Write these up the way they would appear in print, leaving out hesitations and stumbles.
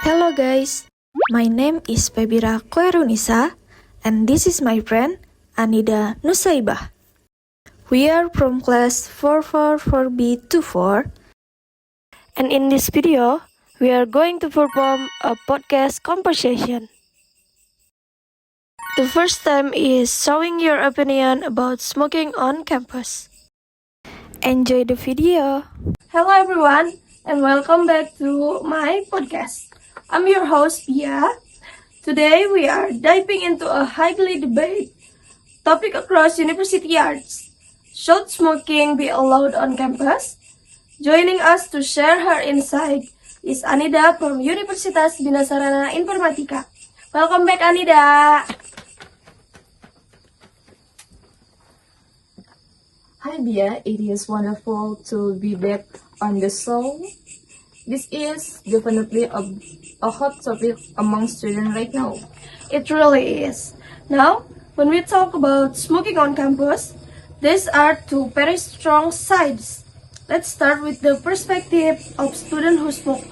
Hello guys, my name is Febira Koerunisa and this is my friend Anida Nusaibah. We are from class 444B24 and in this video we are going to perform a podcast conversation. The first time is showing your opinion about smoking on campus. Enjoy the video. Hello everyone and welcome back to my podcast. I'm your host Pia. Today we are diving into a highly debated topic across university arts. Should smoking be allowed on campus? Joining us to share her insight is Anida from Universitas Bina Sarana Informatika. Welcome back Anida. Hi Bia, it is wonderful to be back on the show. This is definitely a hot topic among students right now. It really is. Now, when we talk about smoking on campus, these are two very strong sides. Let's start with the perspective of students who smoke.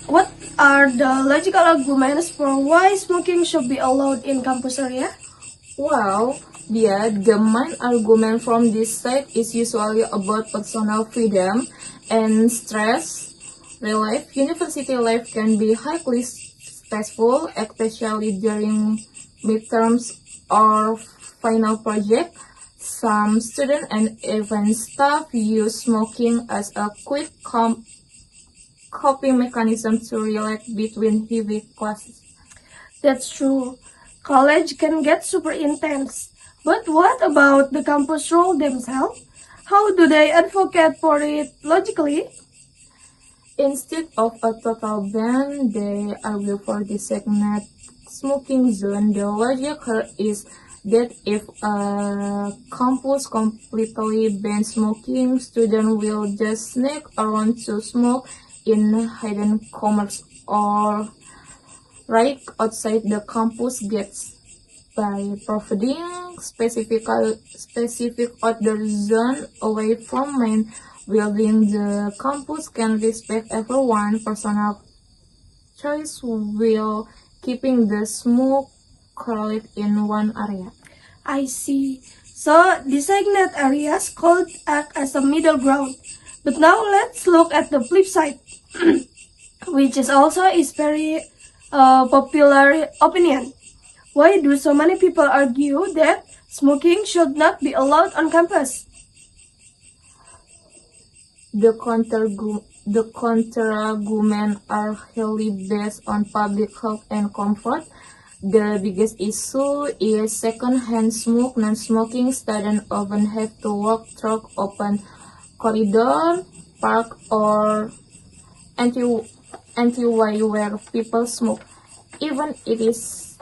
What are the logical arguments for why smoking should be allowed in campus area? Well, Bia, the main argument from this side is usually about personal freedom and stress relief. University life can be highly stressful, especially during midterms or final project. Some students and even staff use smoking as a quick coping mechanism to relax between heavy classes. That's true. College can get super intense. But what about the campus rule themselves? How do they advocate for it logically? Instead of a total ban, they argue for designated smoking zone. The logic here is that if a campus completely bans smoking, students will just sneak around to smoke in hidden corners or right outside the campus gates. By providing specific outdoor zone away from main building, the campus can respect everyone's personal choice while keeping the smoke controlled in one area. I see. So, designated areas could act as a middle ground. But now let's look at the flip side, which is also is very popular opinion. Why do so many people argue that smoking should not be allowed on campus? The counter-arguments are heavily based on public health and comfort. The biggest issue is second-hand smoke. Non-smoking students often have to walk through open corridor, park, or entryway where people smoke. Even it is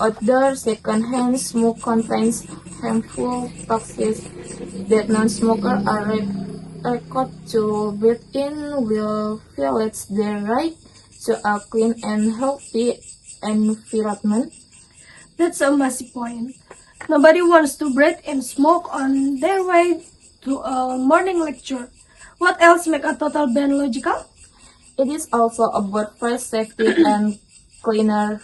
outdoor, second-hand smoke contains harmful toxins that non-smokers are required to breathe in, will violate their right to a clean and healthy environment. That's a massive point. Nobody wants to breathe in smoke on their way to a morning lecture. What else makes a total ban logical? It is also about fresh safety and cleanliness.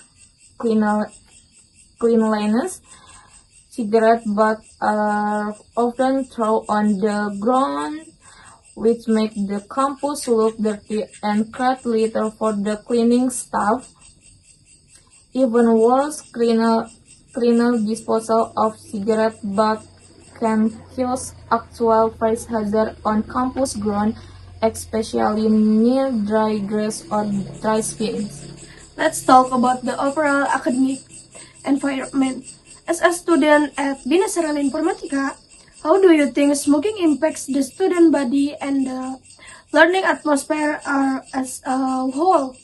Cigarette butts are often thrown on the ground, which make the campus look dirty and create litter for the cleaning staff. Even worse, criminal disposal of cigarette butts can cause actual fire hazard on campus ground, especially near dry grass or dry swings. Let's talk about the overall academic environment. As a student at Bina Sarana Informatika, how do you think smoking impacts the student body and the learning atmosphere as a whole?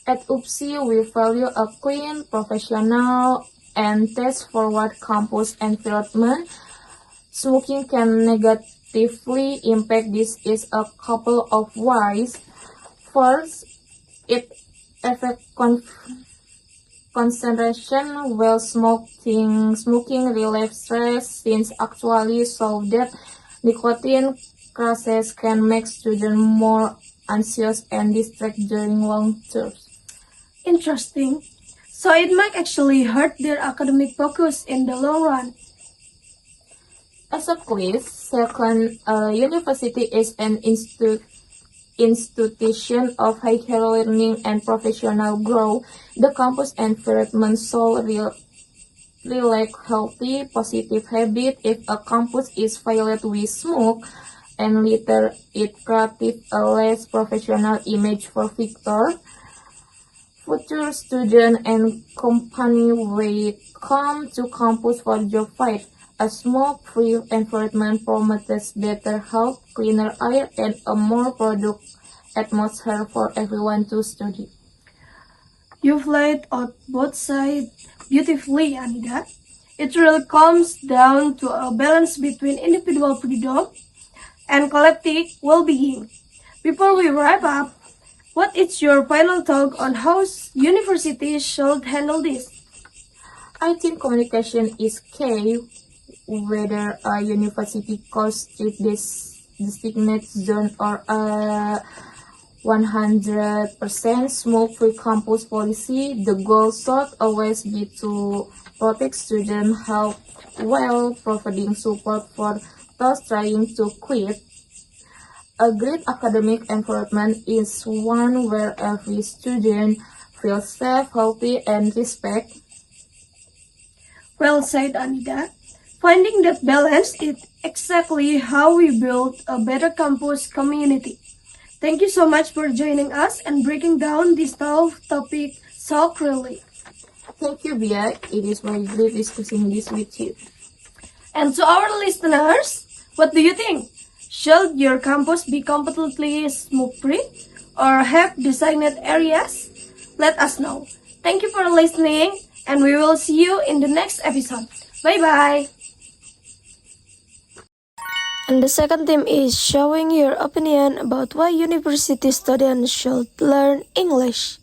At UPSI, we value a clean, professional, and test-forward campus environment. Smoking can negatively impact this in a couple of ways. First, it affects concentration while smoking relieves stress, since actually show that nicotine crashes can make students more anxious and distracted during long tours. Interesting. So it might actually hurt their academic focus in the long run. Exactly. Second, a university is an institution of higher learning and professional growth. The campus environment should reflect healthy, positive habits. If a campus is filled with smoke and litter, it creates a less professional image for future students and company will come to campus for job fight. A smoke-free environment promotes better health, cleaner air, and a more productive atmosphere for everyone to study. You've laid out both sides beautifully, Anida. It really comes down to a balance between individual freedom and collective well-being. Before we wrap up, what is your final thought on how universities should handle this? I think communication is key. Whether a university calls it this designated zone or a 100% smoke-free campus policy, the goal should always be to protect student health while providing support for those trying to quit. A great academic environment is one where every student feels safe, healthy, and respect. Well said, Anida. Finding that balance is exactly how we build a better campus community. Thank you so much for joining us and breaking down this tough topic so clearly. Thank you, Bia. It is very great discussing this with you. And to our listeners, what do you think? Should your campus be completely smoke-free or have designated areas? Let us know. Thank you for listening, and we will see you in the next episode. Bye-bye. And the second theme is showing your opinion about why university students should learn English.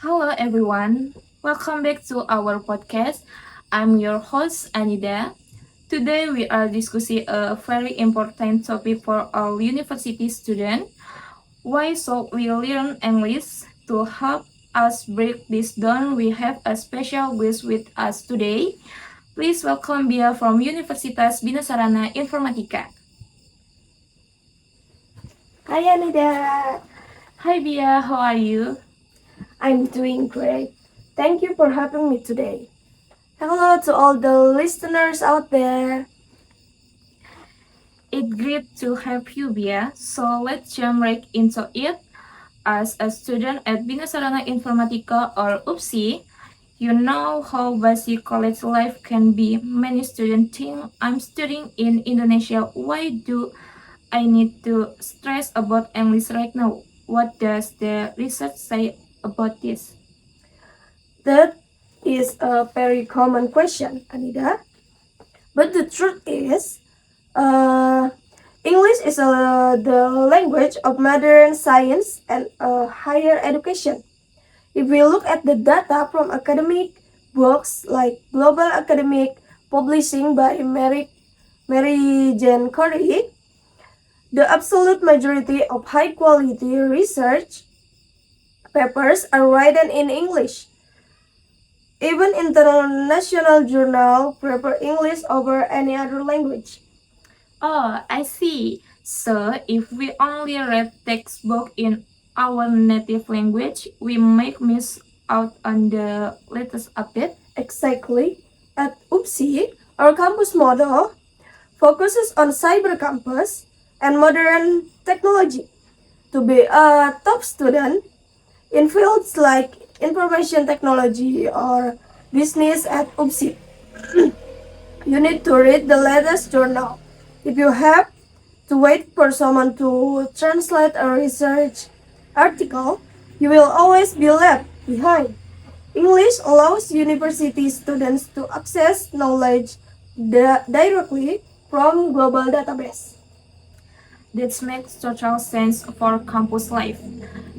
Hello, everyone. Welcome back to our podcast. I'm your host, Anida. Today, we are discussing a very important topic for all university students. Why should we learn English? To help us break this down, we have a special guest with us today. Please welcome Bia from Universitas Bina Sarana Informatika. Hi Anida, Hi Bia, how are you? I'm doing great. Thank you for having me today. Hello to all the listeners out there. It's great to have you, Bia. So let's jump right into it. As a student at Bina Sarana Informatika or UPSI, you know how basic college life can be. Many students think I'm studying in Indonesia. Why do I need to stress about English right now? What does the research say about this? That is a very common question, Anida. But the truth is, English is the language of modern science and higher education. If we look at the data from academic books like Global Academic Publishing by Mary Jane Corey, the absolute majority of high-quality research papers are written in English. Even international journals prefer English over any other language. Oh, I see. So if we only read textbook in our native language, we might miss out on the latest update. Exactly. At UPSI, our campus model focuses on cyber campus and modern technology. To be a top student in fields like information technology or business at UPSI, you need to read the latest journal. If you have to wait for someone to translate a research article, you will always be left behind. English allows university students to access knowledge directly from global database. That makes total sense for campus life.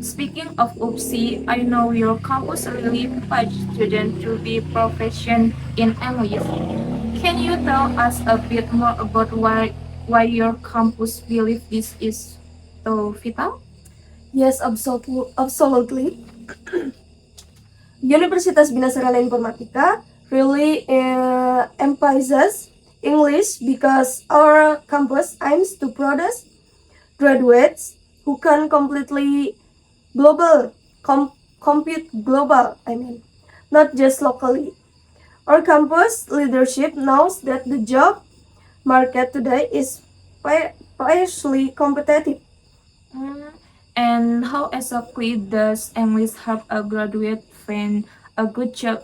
Speaking of UPSI, I know your campus really push students to be proficient in English. Can you tell us a bit more about why your campus believes this is so vital? Yes, absolutely. Universitas Bina Sarana Informatika really emphasizes English because our campus aims to produce graduates who can completely global compete global. Not just locally. Our campus leadership knows that the job market today is fiercely competitive. Mm, And how exactly does English help a graduate find a good job?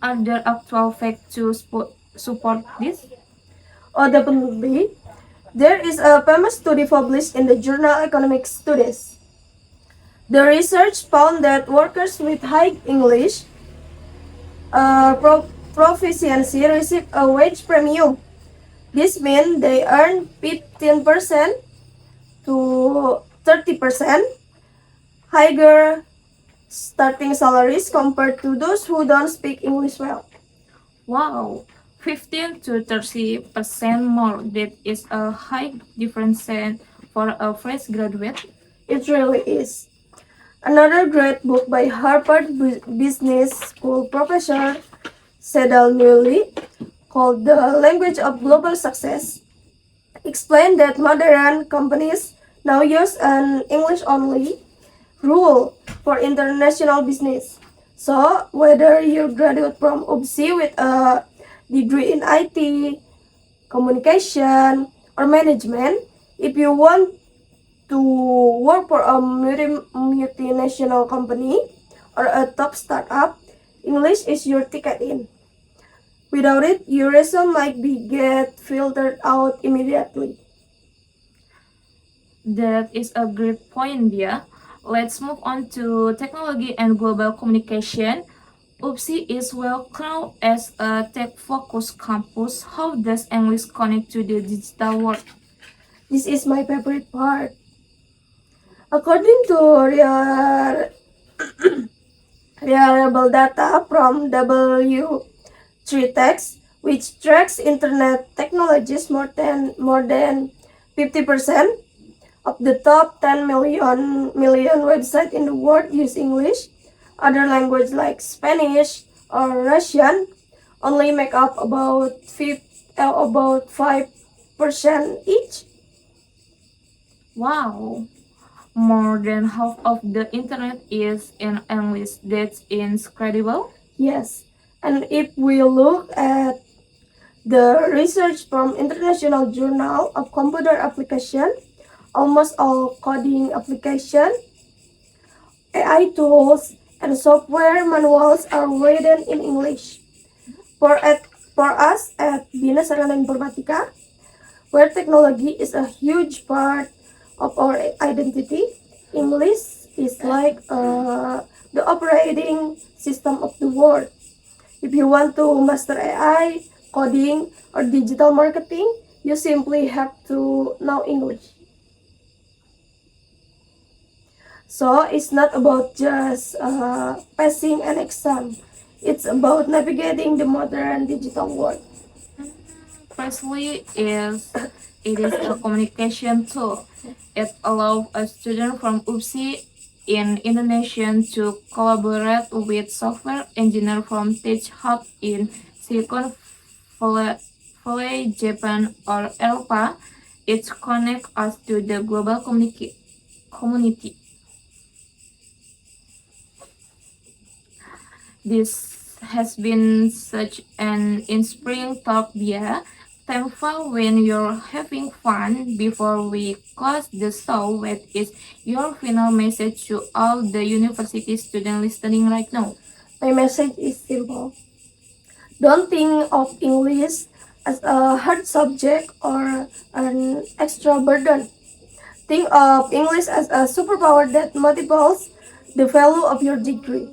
Are there actual facts to support this? Oh, definitely. There is a famous study published in the journal Economic Studies. The research found that workers with high English proficiency receive a wage premium. This means they earn 15% to 30% higher starting salaries compared to those who don't speak English well. Wow, 15 to 30% more. That is a high difference for a fresh graduate. It really is. Another great book by Harvard Business School professor Cedal Newley, called The Language of Global Success, explained that modern companies now use an English only rule for international business. So, whether you graduate from UBSI with a degree in IT, communication, or management, if you want to work for a multinational company or a top startup, English is your ticket in. Without it, your resume might be get filtered out immediately. That is a great point, Dia. Let's move on to technology and global communication. UPSI is well known as a tech-focused campus. How does English connect to the digital world? This is my favorite part. According to reliable data from W3Techs, which tracks internet technologies, more than 50% of the top 10 million websites in the world use English. Other languages like Spanish or Russian only make up about 5% each. Wow, more than half of the internet is in English. That's incredible. Yes, and if we look at the research from International Journal of Computer Application, almost all coding application, AI tools, and software manuals are written in English. For, at, for us at Bina Sarana Informatika, where technology is a huge part of our identity, English is like the operating system of the world. If you want to master AI, coding, or digital marketing, you simply have to know English. So it's not about just passing an exam. It's about navigating the modern digital world. Presley is a communication tool. It allows a student from UPSI in Indonesia to collaborate with software engineer from Tech Hub in Silicon Valley, Japan, or Europa. It connects us to the global community. This has been such an inspiring talk, Dia. Thankful when you're having fun. Before we close the show, what is your final message to all the university students listening right now? My message is simple. Don't think of English as a hard subject or an extra burden. Think of English as a superpower that multiples the value of your degree.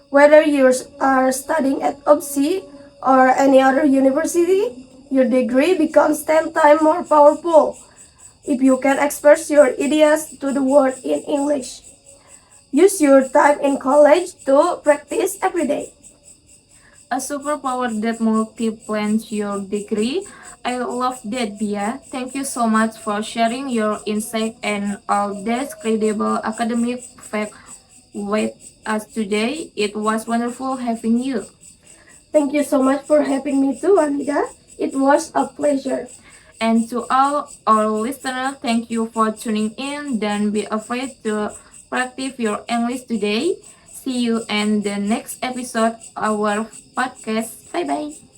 Whether you are studying at UPSI or any other university, your degree becomes 10 times more powerful if you can express your ideas to the world in English. Use your time in college to practice every day. A superpower that multiplies your degree. I love that, Bia. Thank you so much for sharing your insight and all that credible academic fact with us today. It was wonderful having you. Thank you so much for having me too, Anida. It was a pleasure. And to all our listeners, thank you for tuning in. Don't be afraid to practice your English today. See you in the next episode of our podcast. Bye bye.